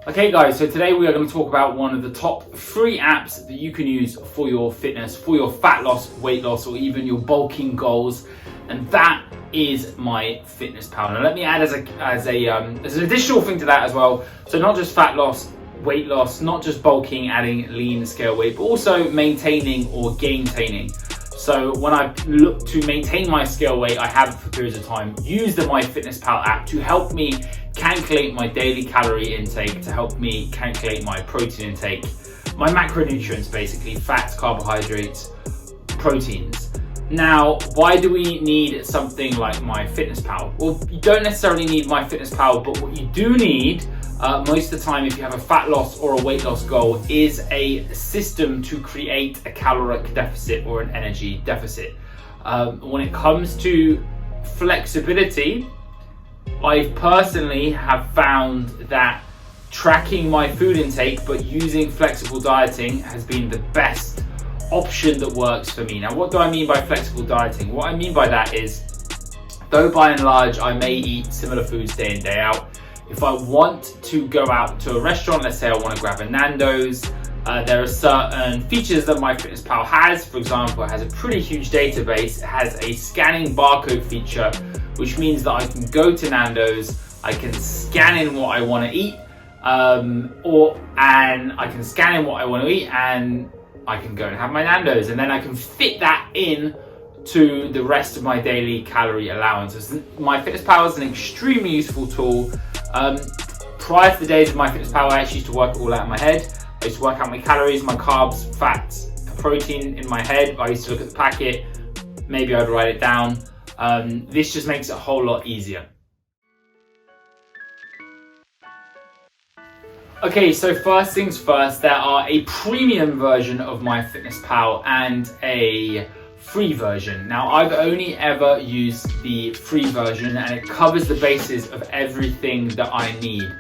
Okay guys, so today we are going to talk about one of the top 3 apps that you can use for your fitness, for your fat loss, weight loss, or even your bulking goals, and that is MyFitnessPal. Now let me add as an additional thing to that as well, so not just fat loss, weight loss, not just bulking, adding lean scale weight, but also maintaining or gaintaining. So when I look to maintain my scale weight, I have for periods of time used the MyFitnessPal app to help me calculate my daily calorie intake, to help me calculate my protein intake, my macronutrients basically, fats, carbohydrates, proteins. Now, why do we need something like MyFitnessPal? Well, you don't necessarily need MyFitnessPal, but what you do need most of the time if you have a fat loss or a weight loss goal is a system to create a caloric deficit or an energy deficit. When it comes to flexibility, I personally have found that tracking my food intake but using flexible dieting has been the best option that works for me. Now, what do I mean by flexible dieting? What I mean by that is, though by and large I may eat similar foods day in, day out, if I want to go out to a restaurant, let's say I want to grab a Nando's, there are certain features that MyFitnessPal has. For example, it has a pretty huge database. It has a scanning barcode feature, which means that I can go to Nando's, I can scan in what I want to eat, and I can scan in what I want to eat, and I can go and have my Nando's, and then I can fit that in to the rest of my daily calorie allowance. MyFitnessPal is an extremely useful tool. Prior to the days of MyFitnessPal, I actually used to work it all out in my head. I used to work out my calories, my carbs, fats, protein in my head. I used to look at the packet, maybe I'd write it down. This just makes it a whole lot easier. Okay, so first things first, there are a premium version of MyFitnessPal and a free version. Now, I've only ever used the free version and it covers the basis of everything that I need.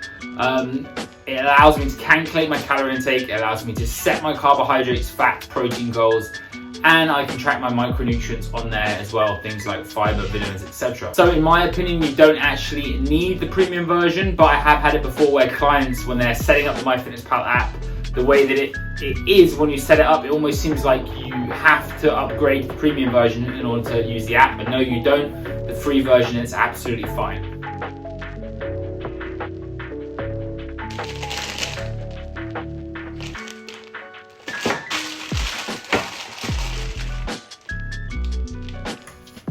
It allows me to calculate my calorie intake, it allows me to set my carbohydrates, fat, protein goals, and I can track my micronutrients on there as well, things like fiber, vitamins, etc. So in my opinion, you don't actually need the premium version, but I have had it before where clients, when they're setting up the MyFitnessPal app, the way that it is when you set it up, it almost seems like you have to upgrade the premium version in order to use the app, but no, you don't. The free version is absolutely fine.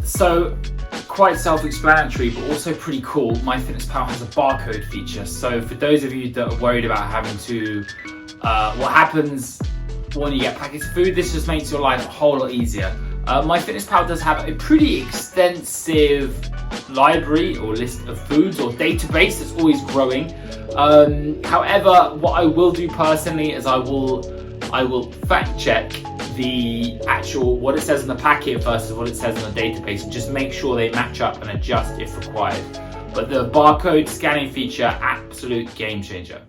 So, quite self-explanatory, but also pretty cool. MyFitnessPal has a barcode feature. So for those of you that are worried about having to, what happens when you get packets of food, this just makes your life a whole lot easier. MyFitnessPal does have a pretty extensive library or list of foods or database that's always growing. However, what I will do personally is I will fact check the actual what it says in the packet versus what it says in the database and just make sure they match up and adjust if required. But the barcode scanning feature, absolute game changer.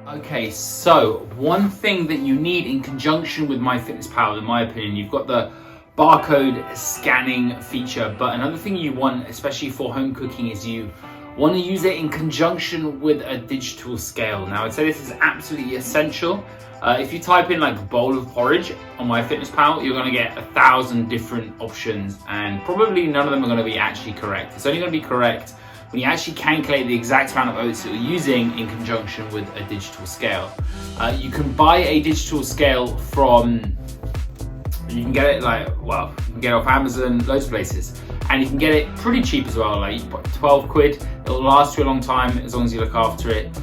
Okay, so one thing that you need in conjunction with MyFitnessPal, in my opinion, you've got the barcode scanning feature, but another thing you want, especially for home cooking, is you want to use it in conjunction with a digital scale. Now, I'd say this is absolutely essential. If you type in like bowl of porridge on MyFitnessPal, you're going to get 1,000 different options, and probably none of them are going to be actually correct. It's only going to be correct when you actually calculate the exact amount of oats that you're using in conjunction with a digital scale. You can buy a digital scale you can get it you can get it off Amazon, loads of places. And you can get it pretty cheap as well, like 12 quid. It'll last you a long time as long as you look after it.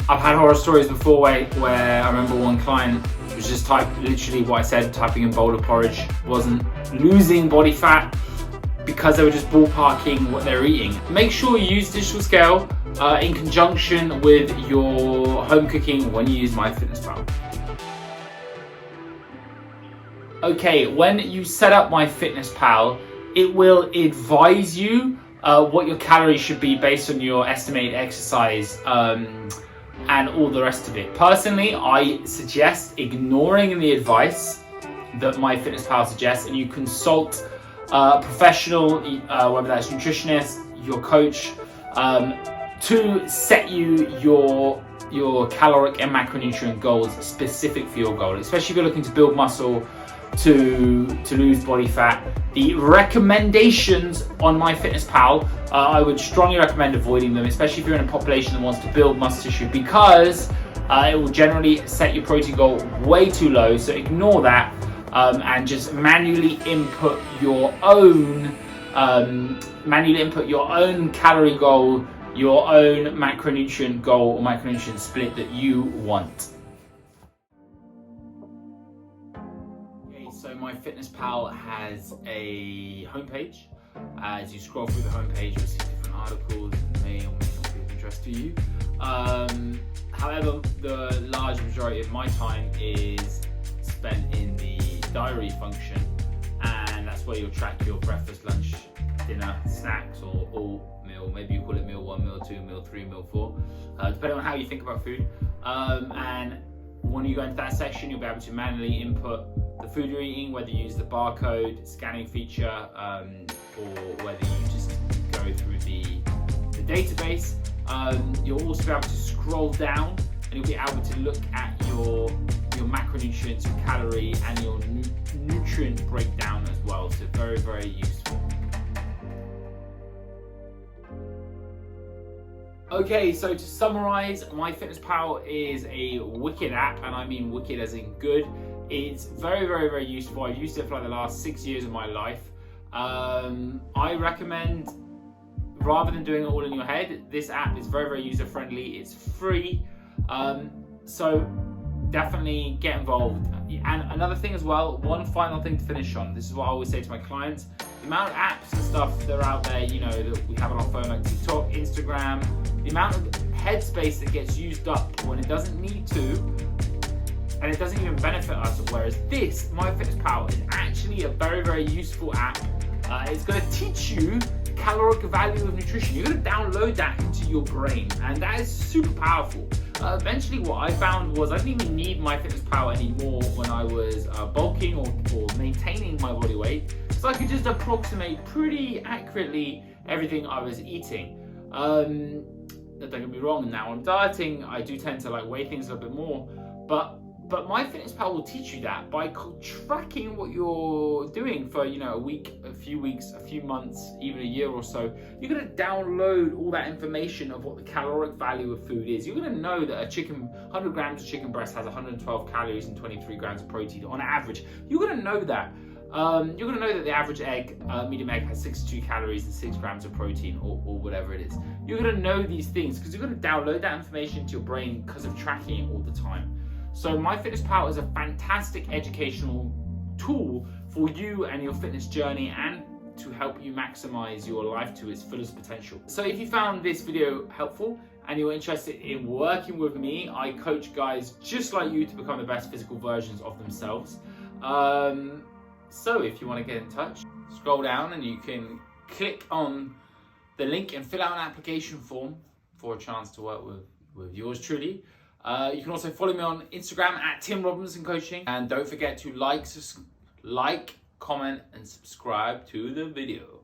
I've had horror stories before where I remember one client was just literally what I said, typing in bowl of porridge, wasn't losing body fat because they were just ballparking what they're eating. Make sure you use digital scale in conjunction with your home cooking when you use MyFitnessPal. Okay, when you set up MyFitnessPal, it will advise you what your calories should be based on your estimated exercise and all the rest of it. Personally, I suggest ignoring the advice that MyFitnessPal suggests, and you consult a professional, whether that's nutritionist, your coach, to set you your caloric and macronutrient goals specific for your goal, especially if you're looking to build muscle, to lose body fat. The recommendations on MyFitnessPal, I would strongly recommend avoiding them, especially if you're in a population that wants to build muscle tissue, because it will generally set your protein goal way too low. So ignore that and just manually input your own calorie goal, your own macronutrient goal or macronutrient split that you want. Okay, so MyFitnessPal has a homepage. As you scroll through the homepage, you'll see different articles that may or may not be of interest to you. However, the large majority of my time is spent in the diary function, and that's where you'll track your breakfast, lunch, dinner, snacks, or all meal. Maybe you call it meal 1, meal 2, meal 3, meal 4, depending on how you think about food. And when you go into that section, you'll be able to manually input the food you're eating, whether you use the barcode scanning feature or whether you just go through the database. You'll also be able to scroll down and you'll be able to look at your macronutrients, your calorie, and your nutrient breakdown as well. So very, very useful. Okay, so to summarize, MyFitnessPal is a wicked app, and I mean wicked as in good. It's very, very, very useful. I've used it for like the last 6 years of my life. I recommend, rather than doing it all in your head, this app is very, very user friendly. It's free, so definitely get involved. And another thing as well, one final thing to finish on, this is what I always say to my clients: the amount of apps and stuff that are out there, you know, that we have on our phone, like TikTok, Instagram, the amount of headspace that gets used up when it doesn't need to, and it doesn't even benefit us. Whereas this, MyFitnessPal, is actually a very, very useful app. It's going to teach you the caloric value of nutrition. You're going to download that into your brain, and that is super powerful. Eventually, what I found was I didn't even need MyFitnessPal anymore when I was bulking or maintaining my body weight, so I could just approximate pretty accurately everything I was eating. Don't get me wrong, now I'm dieting, I do tend to like weigh things a little bit more, but MyFitnessPal will teach you that by tracking what you're doing for, you know, a week, a few weeks, a few months, even a year or so. You're going to download all that information of what the caloric value of food is. You're going to know that 100 grams of chicken breast has 112 calories and 23 grams of protein on average. You're going to know that. You're going to know that the average egg, medium egg, has 62 calories and 6 grams of protein, or whatever it is. You're going to know these things because you're going to download that information to your brain because of tracking it all the time. So MyFitnessPal is a fantastic educational tool for you and your fitness journey, and to help you maximize your life to its fullest potential. So if you found this video helpful and you're interested in working with me, I coach guys just like you to become the best physical versions of themselves. So if you want to get in touch, scroll down and you can click on the link and fill out an application form for a chance to work with yours truly. You can also follow me on Instagram at Tim Robinson Coaching, and don't forget to like, comment, and subscribe to the video.